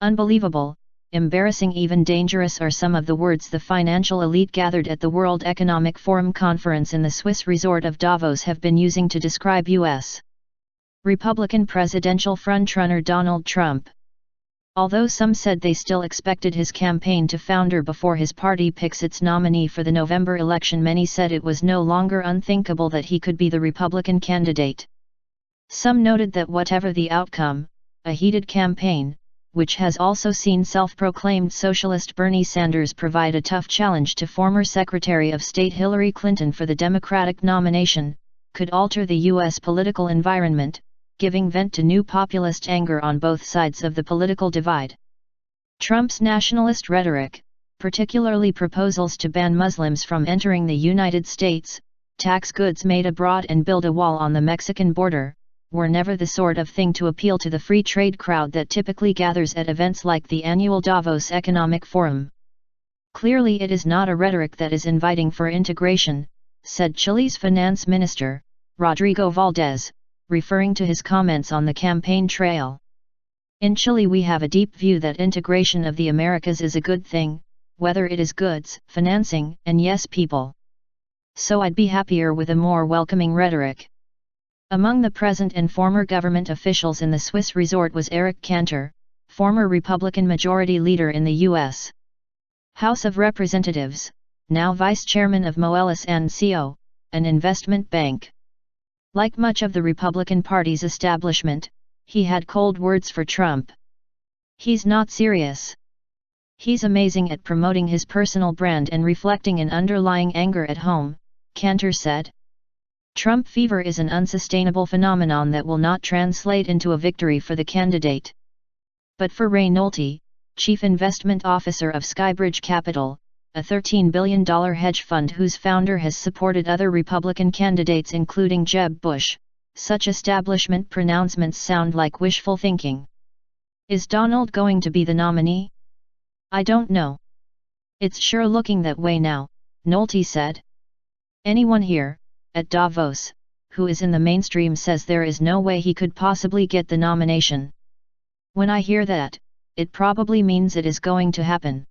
Unbelievable, embarrassing, even dangerous are some of the words the financial elite gathered at the World Economic Forum conference in the Swiss resort of Davos have been using to describe U.S. Republican presidential frontrunner Donald Trump. Although some said they still expected his campaign to founder before his party picks its nominee for the November election, many said it was no longer unthinkable that he could be the Republican candidate. Some noted that whatever the outcome, a heated campaign, which has also seen self-proclaimed Socialist Bernie Sanders provide a tough challenge to former Secretary of State Hillary Clinton for the Democratic nomination, could alter the U.S. political environment, giving vent to new populist anger on both sides of the political divide. Trump's nationalist rhetoric, particularly proposals to ban Muslims from entering the United States, tax goods made abroad and build a wall on the Mexican border, were never the sort of thing to appeal to the free trade crowd that typically gathers at events like the annual Davos Economic Forum. Clearly it is not a rhetoric that is inviting for integration, said Chile's finance minister, Rodrigo Valdez, referring to his comments on the campaign trail. In Chile we have a deep view that integration of the Americas is a good thing, whether it is goods, financing, and yes, people. So I'd be happier with a more welcoming rhetoric. Among the present and former government officials in the Swiss resort was Eric Cantor, former Republican Majority Leader in the U.S. House of Representatives, now Vice Chairman of Moelis & Co., an investment bank. Like much of the Republican Party's establishment, he had cold words for Trump. He's not serious. He's amazing at promoting his personal brand and reflecting an underlying anger at home, Cantor said. Trump fever is an unsustainable phenomenon that will not translate into a victory for the candidate. But for Ray Nolte, Chief Investment Officer of Skybridge Capital, a $13 billion hedge fund whose founder has supported other Republican candidates including Jeb Bush, such establishment pronouncements sound like wishful thinking. Is Donald going to be the nominee? I don't know. It's sure looking that way now, Nolte said. Anyone here, at Davos, who is in the mainstream says there is no way he could possibly get the nomination. When I hear that, it probably means it is going to happen.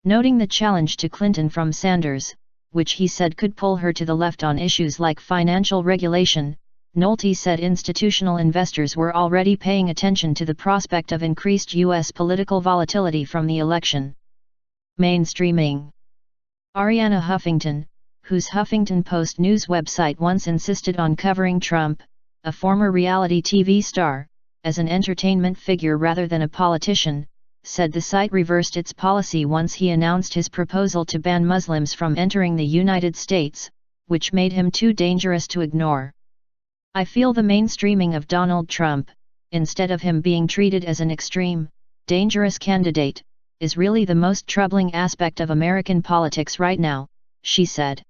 Noting the challenge to Clinton from Sanders, which he said could pull her to the left on issues like financial regulation, Nolte said institutional investors were already paying attention to the prospect of increased U.S. political volatility from the election. Mainstreaming. Arianna Huffington, whose Huffington Post news website once insisted on covering Trump, a former reality TV star, as an entertainment figure rather than a politician, said the site reversed its policy once he announced his proposal to ban Muslims from entering the United States, which made him too dangerous to ignore. I feel the mainstreaming of Donald Trump, instead of him being treated as an extreme, dangerous candidate, is really the most troubling aspect of American politics right now, she said.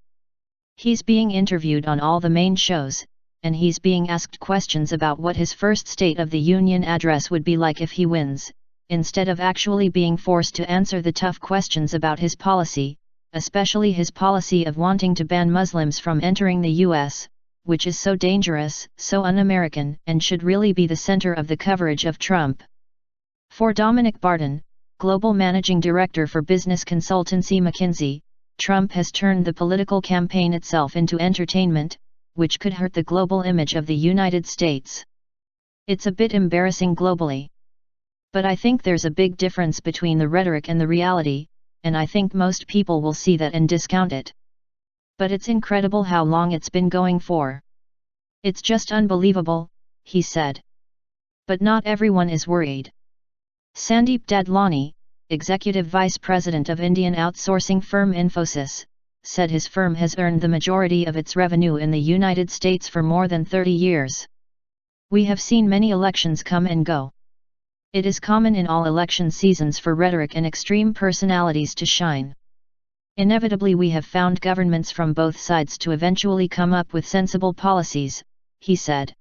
He's being interviewed on all the main shows, and he's being asked questions about what his first State of the Union address would be like if he wins, instead of actually being forced to answer the tough questions about his policy, especially his policy of wanting to ban Muslims from entering the U.S., which is so dangerous, so un-American, and should really be the center of the coverage of Trump. For Dominic Barton, Global Managing Director for business consultancy McKinsey, Trump has turned the political campaign itself into entertainment, which could hurt the global image of the United States. It's a bit embarrassing globally. But I think there's a big difference between the rhetoric and the reality, and I think most people will see that and discount it. But it's incredible how long it's been going for. It's just unbelievable, he said. But not everyone is worried. Sandeep Dadlani, Executive Vice President of Indian outsourcing firm Infosys, said his firm has earned the majority of its revenue in the United States for more than 30 years. We have seen many elections come and go. It is common in all election seasons for rhetoric and extreme personalities to shine. Inevitably we have found governments from both sides to eventually come up with sensible policies, he said.